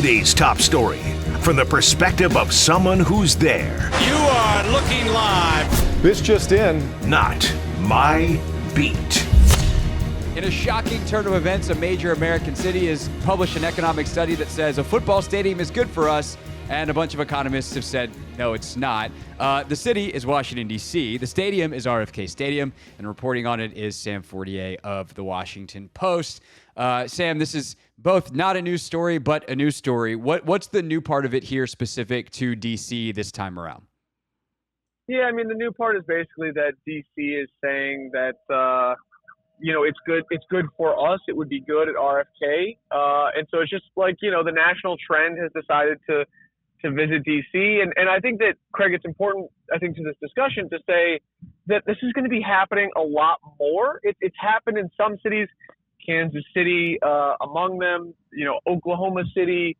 Today's top story from the perspective of someone who's there. You are looking live. This just in. Not my beat. In a shocking turn of events, a major American city has published an economic study that says a football stadium is good for us, and a bunch of economists have said, no, it's not. The city is Washington, D.C. The stadium is RFK Stadium, and reporting on it is Sam Fortier of The Washington Post. Sam, this is both not a news story, but a news story. What's the new part of it here specific to D.C. this time around? Yeah, I mean, the new part is basically that D.C. is saying that, it's good. It's good for us. It would be good at RFK. And so it's just like, the national trend has decided to visit D.C. And I think that, Craig, it's important, I think, to this discussion to say that this is going to be happening a lot more. It's happened in some cities, Kansas City among them, Oklahoma City,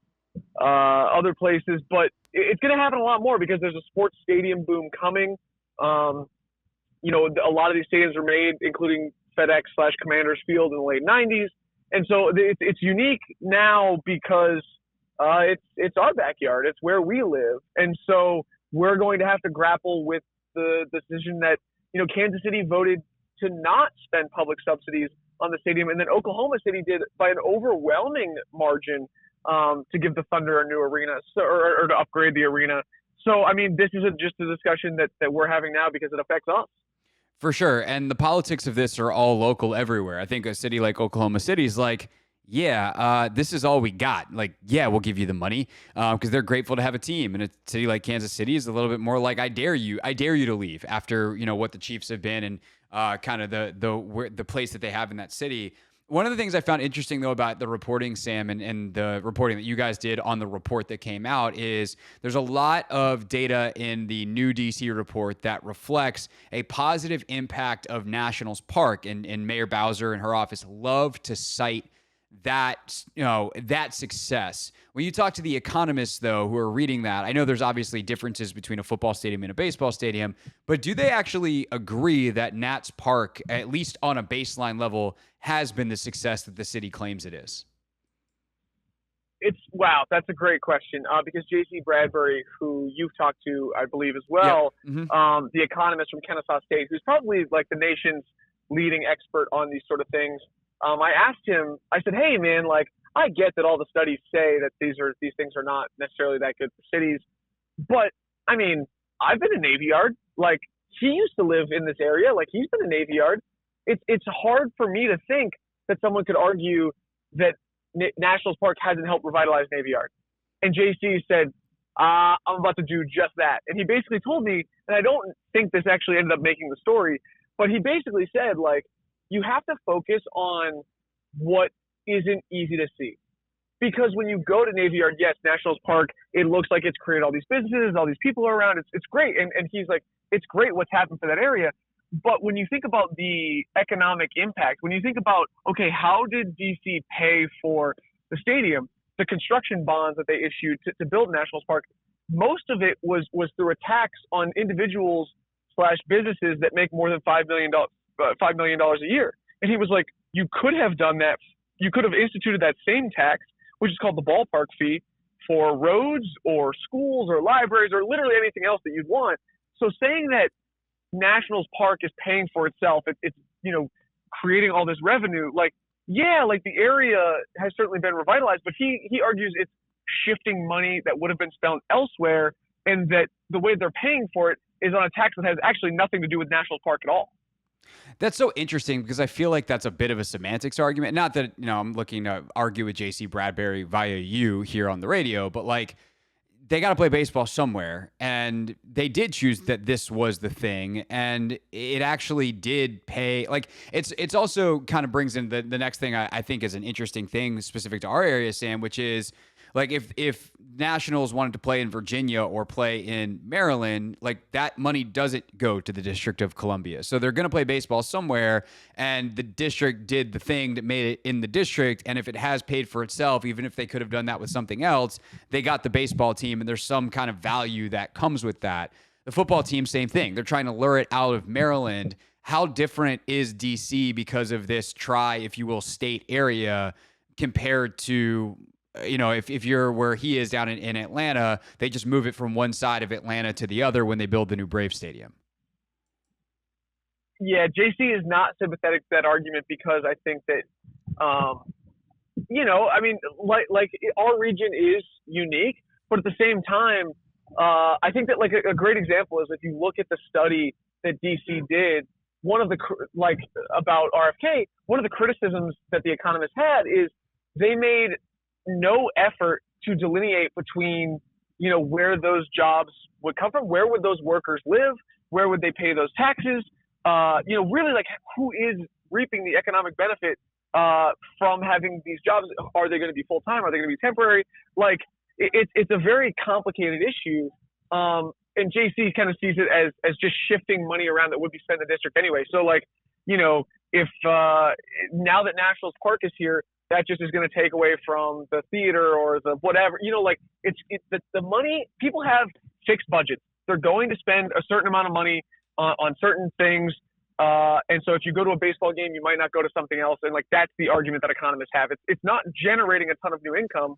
other places. But it's going to happen a lot more because there's a sports stadium boom coming. A lot of these stadiums were made, including FedEx/Commanders Field in the late 90s. And so it's unique now because it's our backyard. It's where we live. And so we're going to have to grapple with the decision that, Kansas City voted to not spend public subsidies on the stadium. And then Oklahoma City did by an overwhelming margin to give the Thunder a new arena or to upgrade the arena. So, I mean, this isn't just a discussion that we're having now because it affects us. For sure. And the politics of this are all local everywhere. I think a city like Oklahoma City is like, this is all we got. Like, yeah, we'll give you the money because they're grateful to have a team. And a city like Kansas City is a little bit more like, I dare you to leave after, what the Chiefs have been and kind of the place that they have in that city. One of the things I found interesting, though, about the reporting, Sam, and the reporting that you guys did on the report that came out is there's a lot of data in the new DC report that reflects a positive impact of Nationals Park. And Mayor Bowser and her office love to cite that success. When you talk to the economists, though, who are reading that, I know there's obviously differences between a football stadium and a baseball stadium, but do they actually agree that Nats Park, at least on a baseline level, has been the success that the city claims it is? Wow, that's a great question because J.C. Bradbury, who you've talked to, I believe, as well, the economist from Kennesaw State, who's probably like the nation's leading expert on these sort of things. I asked him, I said, hey, man, like, I get that all the studies say that these things are not necessarily that good for cities. But, I mean, I've been to Navy Yard. Like, he used to live in this area. Like, he's been to Navy Yard. It's hard for me to think that someone could argue that Nationals Park hasn't helped revitalize Navy Yard. And JC said, I'm about to do just that. And he basically told me, and I don't think this actually ended up making the story, but he basically said, like, you have to focus on what isn't easy to see. Because when you go to Navy Yard, yes, Nationals Park, it looks like it's created all these businesses, all these people are around. It's great. And he's like, it's great what's happened for that area. But when you think about the economic impact, when you think about, okay, how did DC pay for the stadium, the construction bonds that they issued to build Nationals Park, most of it was through a tax on individuals/businesses that make more than $5 million a year. And he was like, you could have done that. You could have instituted that same tax, which is called the ballpark fee, for roads or schools or libraries or literally anything else that you'd want. So saying that Nationals Park is paying for itself, it's creating all this revenue, like the area has certainly been revitalized, but he argues it's shifting money that would have been spent elsewhere, and that the way they're paying for it is on a tax that has actually nothing to do with Nationals Park at all. That's so interesting because I feel like that's a bit of a semantics argument. Not that, I'm looking to argue with J.C. Bradbury via you here on the radio, but like they got to play baseball somewhere. And they did choose that this was the thing. And it actually did pay. Like it's also kind of brings in the next thing I think is an interesting thing specific to our area, Sam, which is like if Nationals wanted to play in Virginia or play in Maryland, like that money doesn't go to the District of Columbia. So they're going to play baseball somewhere, and the district did the thing that made it in the district. And if it has paid for itself, even if they could have done that with something else, they got the baseball team, and there's some kind of value that comes with that. The football team, same thing. They're trying to lure it out of Maryland. How different is DC because of this if you will, state area compared to if you're where he is down in Atlanta, they just move it from one side of Atlanta to the other when they build the new Brave Stadium. Yeah, JC is not sympathetic to that argument because I think that, like our region is unique, but at the same time, I think that like a great example is if you look at the study that DC did, about RFK, one of the criticisms that the economists had is they made no effort to delineate between, where those jobs would come from, where would those workers live, where would they pay those taxes, really like who is reaping the economic benefit from having these jobs. Are they going to be full-time? Are they going to be temporary? Like it's a very complicated issue. And JC kind of sees it as just shifting money around that would be spent in the district anyway. So like, if now that Nationals Park is here, that just is going to take away from the theater or the whatever, the money, people have fixed budgets. They're going to spend a certain amount of money on certain things. And so if you go to a baseball game, you might not go to something else. And like, that's the argument that economists have. It's not generating a ton of new income.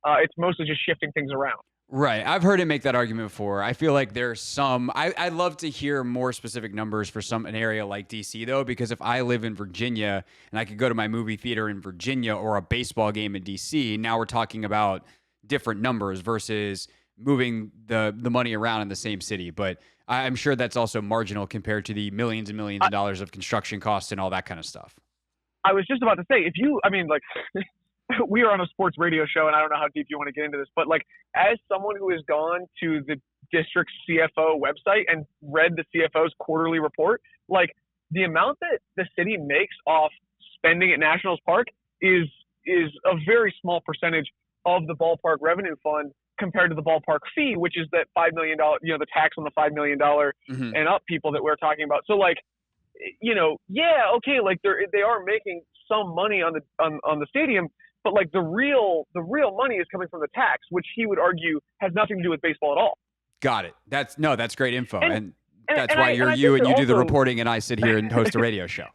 It's mostly just shifting things around. Right. I've heard him make that argument before. I feel like there's some, I'd love to hear more specific numbers for an area like DC though, because if I live in Virginia and I could go to my movie theater in Virginia or a baseball game in DC, now we're talking about different numbers versus moving the money around in the same city. But I'm sure that's also marginal compared to the millions and millions of dollars of construction costs and all that kind of stuff. I was just about to say, we are on a sports radio show, and I don't know how deep you want to get into this, but like, as someone who has gone to the district CFO website and read the CFO's quarterly report, like the amount that the city makes off spending at Nationals Park is a very small percentage of the ballpark revenue fund compared to the ballpark fee, which is that $5 million, the tax on the $5 million and up people that we're talking about. So like, okay, like they are making some money on the stadium, but like the real money is coming from the tax, which he would argue has nothing to do with baseball at all. Got it. That's great info. And that's why you're you and you do the reporting and I sit here and host a radio show.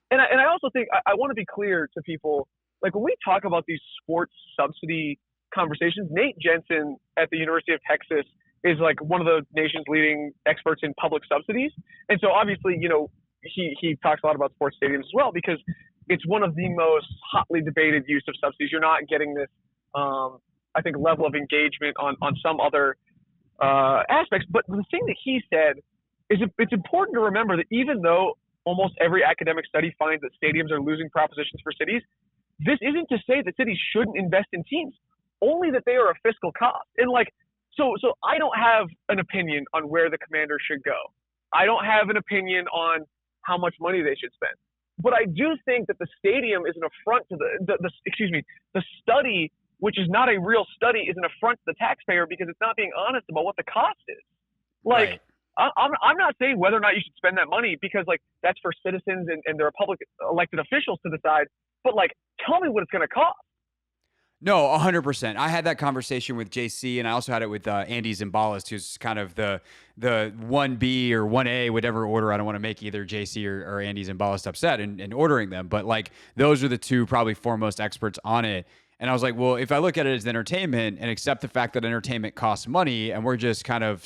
And I also think I want to be clear to people, like when we talk about these sports subsidy conversations, Nate Jensen at the University of Texas is like one of the nation's leading experts in public subsidies. And so obviously, he talks a lot about sports stadiums as well, because it's one of the most hotly debated use of subsidies. You're not getting this, I think, level of engagement on some other aspects. But the thing that he said is it's important to remember that even though almost every academic study finds that stadiums are losing propositions for cities, this isn't to say that cities shouldn't invest in teams, only that they are a fiscal cost. And like, so I don't have an opinion on where the Commanders should go. I don't have an opinion on how much money they should spend. But I do think that the stadium is an affront to the study, which is not a real study, is an affront to the taxpayer because it's not being honest about what the cost is. Like, right. I'm not saying whether or not you should spend that money because like that's for citizens and their public elected officials to decide. But like, tell me what it's going to cost. No, 100%. I had that conversation with JC, and I also had it with Andy Zimbalist, who's kind of the 1B or 1A, whatever order. I don't want to make either JC or Andy Zimbalist upset in ordering them, but like those are the two probably foremost experts on it. And I was like, well, if I look at it as entertainment and accept the fact that entertainment costs money and we're just kind of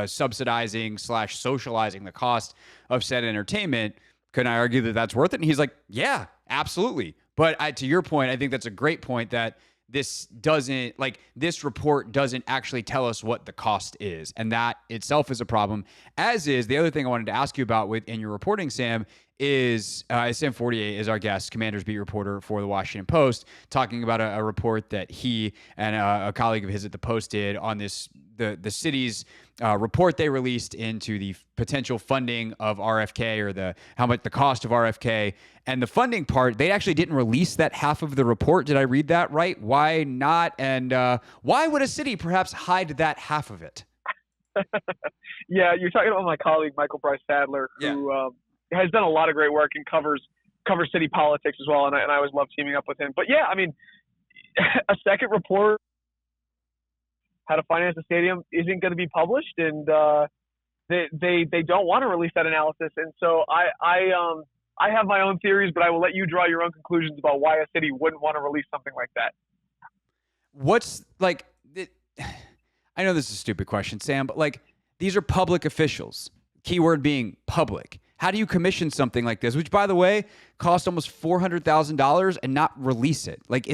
subsidizing / socializing the cost of said entertainment, can I argue that that's worth it? And he's like, yeah, absolutely. But to your point, I think that's a great point that this report doesn't actually tell us what the cost is. And that itself is a problem. As is the other thing I wanted to ask you about in your reporting, Sam, is Sam Fortier is our guest, Commanders beat reporter for the Washington Post, talking about a report that he and a colleague of his at the Post did on the city's report they released into the potential funding of RFK or how much the cost of RFK. And the funding part, they actually didn't release that half of the report. Did I read that right? Why not? And why would a city perhaps hide that half of it? Yeah, you're talking about my colleague, Michael Bryce Sadler, who has done a lot of great work and covers city politics as well. And I always love teaming up with him. But yeah, I mean, a second report how to finance a stadium isn't going to be published, and they don't want to release that analysis. And so I have my own theories, but I will let you draw your own conclusions about why a city wouldn't want to release something like that. what's like, I know this is a stupid question, Sam, but like these are public officials, keyword being public. How do you commission something like this, which by the way, cost almost $400,000 and not release it? Like,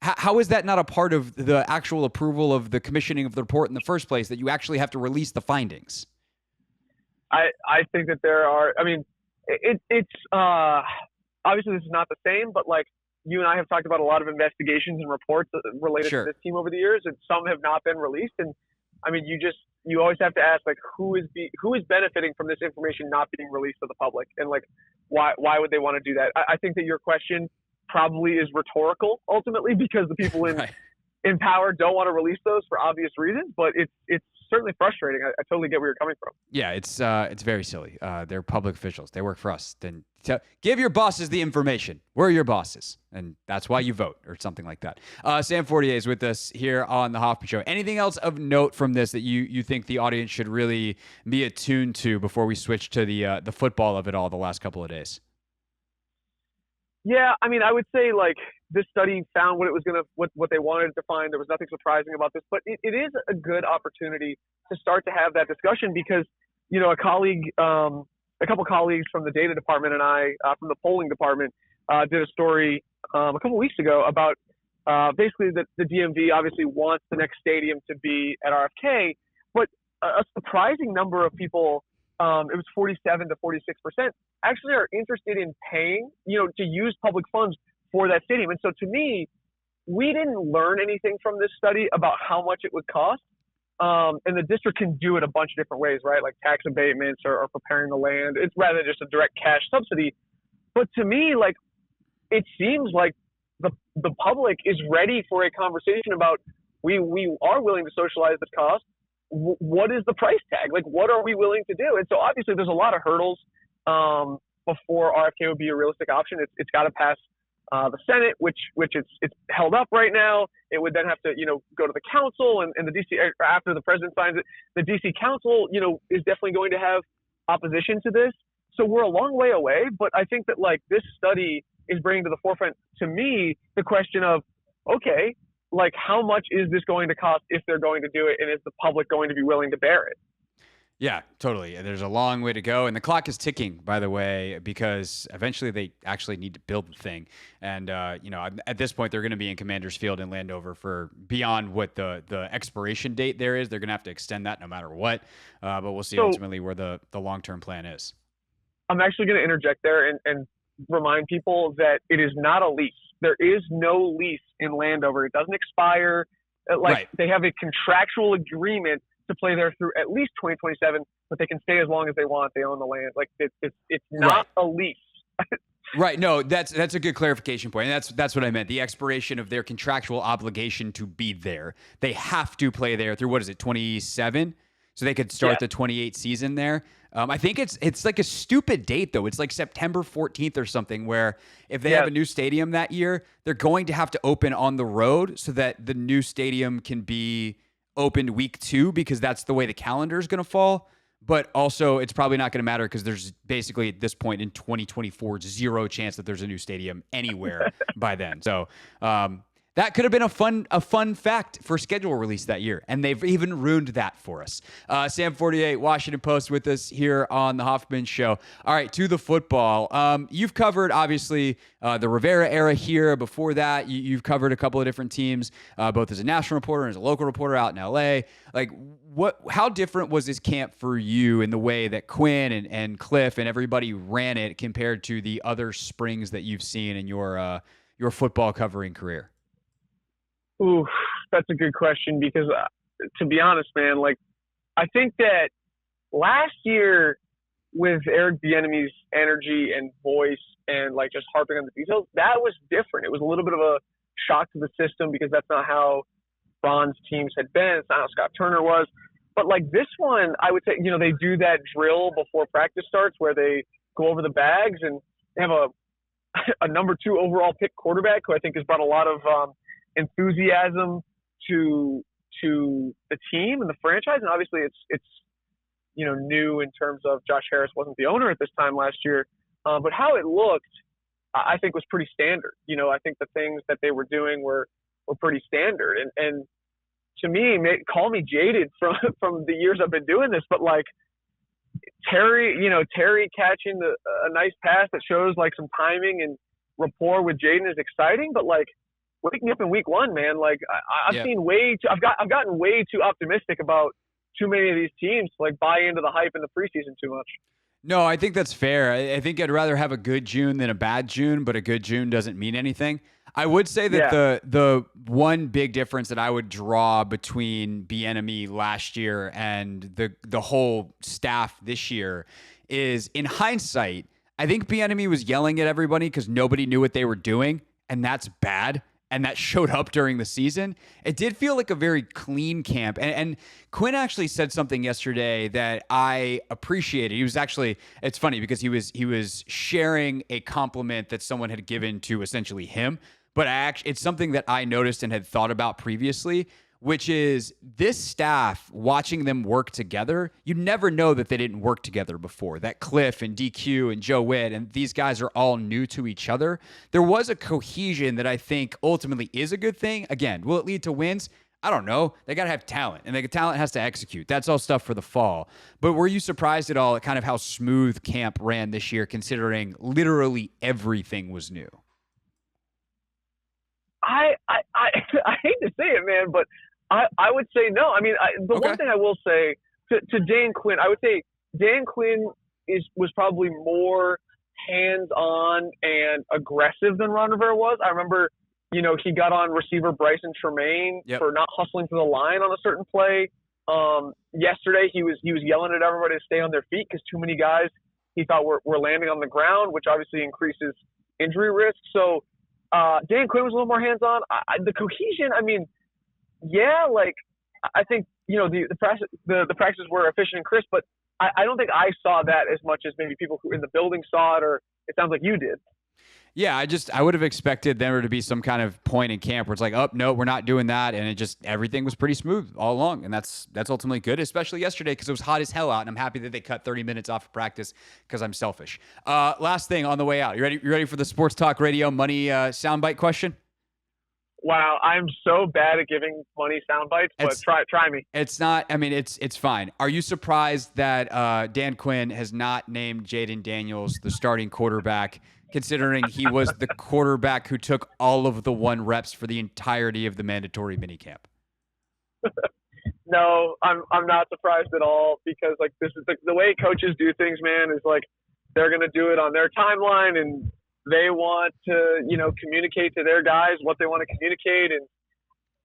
how is that not a part of the actual approval of the commissioning of the report in the first place, that you actually have to release the findings? I think that there are, I mean, it's obviously this is not the same, but like you and I have talked about a lot of investigations and reports related to this team over the years, and some have not been released. And I mean, you always have to ask, like, who is benefiting from this information not being released to the public, and like why would they want to do that? I think that your question probably is rhetorical ultimately, because the people in power don't want to release those for obvious reasons, but it's certainly frustrating. I totally get where you're coming from. Yeah, it's very silly. They're public officials. They work for us. Then give your bosses the information. We're your bosses, and that's why you vote, or something like that. Sam Fortier is with us here on the Hoffman Show. Anything else of note from this that you think the audience should really be attuned to before we switch to the football of it all the last couple of days? Yeah, I mean, I would say like this study found what they wanted to find. There was nothing surprising about this, but it is a good opportunity to start to have that discussion, because, you know, a couple colleagues from the data department and I from the polling department did a story a couple weeks ago about basically that the DMV obviously wants the next stadium to be at RFK, but a surprising number of people, it was 47 to 46%, actually are interested in paying, you know, to use public funds for that stadium. And so to me, we didn't learn anything from this study about how much it would cost. And the district can do it a bunch of different ways, right? Like tax abatements or preparing the land. It's rather than just a direct cash subsidy. But to me, like, it seems like the public is ready for a conversation about, we are willing to socialize this cost. What is the price tag? Like, what are we willing to do? And so obviously there's a lot of hurdles before RFK would be a realistic option. It's got to pass the Senate, which it's held up right now. It would then have to, you know, go to the council, and the DC, after the president signs it, the DC council, you know, is definitely going to have opposition to this. So we're a long way away, but I think that like this study is bringing to the forefront, to me, the question of, okay, like, how much is this going to cost if they're going to do it, and is the public going to be willing to bear it? Yeah, totally. There's a long way to go, and the clock is ticking, by the way, because eventually they actually need to build the thing. And you know, at this point, they're going to be in Commander's Field in Landover for beyond what the expiration date there is. They're going to have to extend that no matter what. But we'll see ultimately where the long-term plan is. I'm actually going to interject there and remind people that it is not a lease. There is no lease in Landover. It doesn't expire. They have a contractual agreement to play there through at least 2027, but they can stay as long as they want. They own the land. Like, it's not a lease. Right. No, that's a good clarification point. And that's what I meant. The expiration of their contractual obligation to be there. They have to play there through, what is it, 27? So they could start the 28 season there. I think it's like a stupid date, though. It's like September 14th or something, where if they have a new stadium that year, they're going to have to open on the road so that the new stadium can be opened week 2, because that's the way the calendar is going to fall. But also, it's probably not going to matter because there's basically at this point in 2024 zero chance that there's a new stadium anywhere by then. So that could have been a fun fact for schedule release that year, and they've even ruined that for us. Sam Fortier, Washington Post, with us here on the Hoffman Show. All right, to the football. You've covered, obviously, the Rivera era here. Before that, you've covered a couple of different teams, both as a national reporter and as a local reporter out in L.A. Like, how different was this camp for you in the way that Quinn and Cliff and everybody ran it compared to the other springs that you've seen in your football covering career? Ooh, that's a good question, because to be honest, man, like, I think that last year with Eric Bieniemy's energy and voice and like just harping on the details, that was different. It was a little bit of a shock to the system because that's not how Ron's teams had been. It's not how Scott Turner was. But like this one, I would say, you know, they do that drill before practice starts where they go over the bags, and they have a number 2 overall pick quarterback who I think has brought a lot of enthusiasm to the team and the franchise. And obviously it's you know, new in terms of Josh Harris wasn't the owner at this time last year, but how it looked, I think, was pretty standard. You know, I think the things that they were doing were were pretty standard. And to me, call me jaded from the years I've been doing this, but like Terry catching a nice pass that shows like some timing and rapport with Jayden is exciting, but like waking up in week 1, man, like I've gotten way too optimistic about too many of these teams to like buy into the hype in the preseason too much. No, I think that's fair. I think I'd rather have a good June than a bad June, but a good June doesn't mean anything. I would say that the one big difference that I would draw between Bieniemy last year and the whole staff this year is, in hindsight, I think Bieniemy was yelling at everybody because nobody knew what they were doing, and that's bad. And that showed up during the season. It did feel like a very clean camp. And Quinn actually said something yesterday that I appreciated. He was actually, it's funny because he was sharing a compliment that someone had given to essentially him. But it's something that I noticed and had thought about previously, which is this staff, watching them work together, you never know that they didn't work together before. That Cliff and DQ and Joe Witt and these guys are all new to each other. There was a cohesion that I think ultimately is a good thing. Again, will it lead to wins? I don't know. They got to have talent, and the talent has to execute. That's all stuff for the fall. But were you surprised at all at kind of how smooth camp ran this year, considering literally everything was new? I hate to say it, man, but I would say no. I mean, one thing I will say to Dan Quinn, I would say Dan Quinn was probably more hands-on and aggressive than Ron Rivera was. I remember, he got on receiver Bryson Tremaine for not hustling to the line on a certain play. Yesterday, he was yelling at everybody to stay on their feet because too many guys he thought were landing on the ground, which obviously increases injury risk. So Dan Quinn was a little more hands-on. The cohesion, I mean, yeah, like I think the practices were efficient and crisp, but I don't think I saw that as much as maybe people who in the building saw it, or it sounds like you did. Yeah, I would have expected there to be some kind of point in camp where it's like, oh no, we're not doing that, and everything was pretty smooth all along, and that's ultimately good, especially yesterday because it was hot as hell out, and I'm happy that they cut 30 minutes off of practice because I'm selfish. Last thing on the way out, you ready for the Sports Talk Radio money soundbite question? Wow, I'm so bad at giving money sound bites, but try me. It's not. I mean, it's fine. Are you surprised that Dan Quinn has not named Jayden Daniels the starting quarterback, considering he was the quarterback who took all of the 1 reps for the entirety of the mandatory minicamp? No, I'm not surprised at all, because like this is the way coaches do things, man. Is like they're gonna do it on their timeline, and they want to, communicate to their guys what they want to communicate. And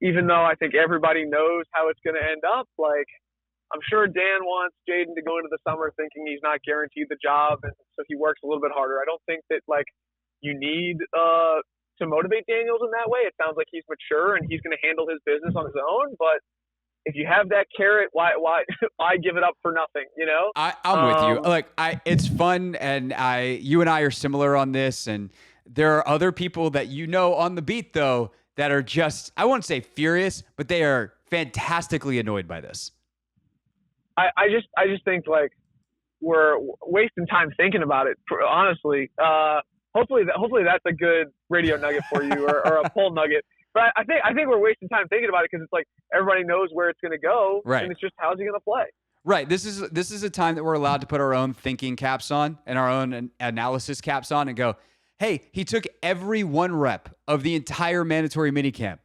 even though I think everybody knows how it's going to end up, like I'm sure Dan wants Jayden to go into the summer thinking he's not guaranteed the job, and so he works a little bit harder. I don't think that like you need to motivate Daniels in that way. It sounds like he's mature and he's going to handle his business on his own, but if you have that carrot, why give it up for nothing? I'm with you. Like it's fun, and you and I are similar on this. And there are other people that on the beat though that are just, I won't say furious, but they are fantastically annoyed by this. I just think like we're wasting time thinking about it. Honestly, hopefully that's a good radio nugget for you, or a poll nugget. But I think we're wasting time thinking about it because it's like everybody knows where it's going to go, right? And it's just how's he going to play? Right. This is a time that we're allowed to put our own thinking caps on and our own analysis caps on and go, hey, he took every 1 rep of the entire mandatory minicamp.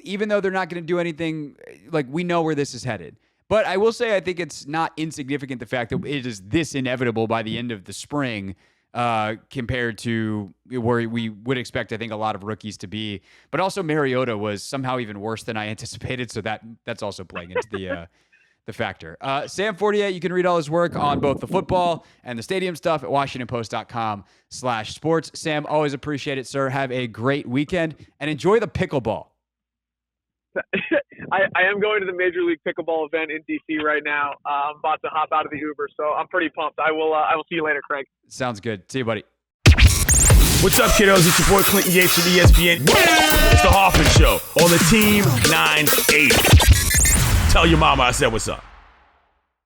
Even though they're not going to do anything, like we know where this is headed. But I will say I think it's not insignificant the fact that it is this inevitable by the end of the spring. Compared to where we would expect, I think, a lot of rookies to be. But also Mariota was somehow even worse than I anticipated, so that's also playing into the factor. Sam Fortier, you can read all his work on both the football and the stadium stuff at WashingtonPost.com/sports. Sam, always appreciate it, sir. Have a great weekend, and enjoy the pickleball. I am going to the Major League Pickleball event in DC right now. I'm about to hop out of the Uber, so I'm pretty pumped. I will see you later, Craig. Sounds good. See you, buddy. What's up, kiddos? It's your boy Clinton Yates from ESPN. It's the Hoffman Show on the Team 980. Tell your mama I said what's up.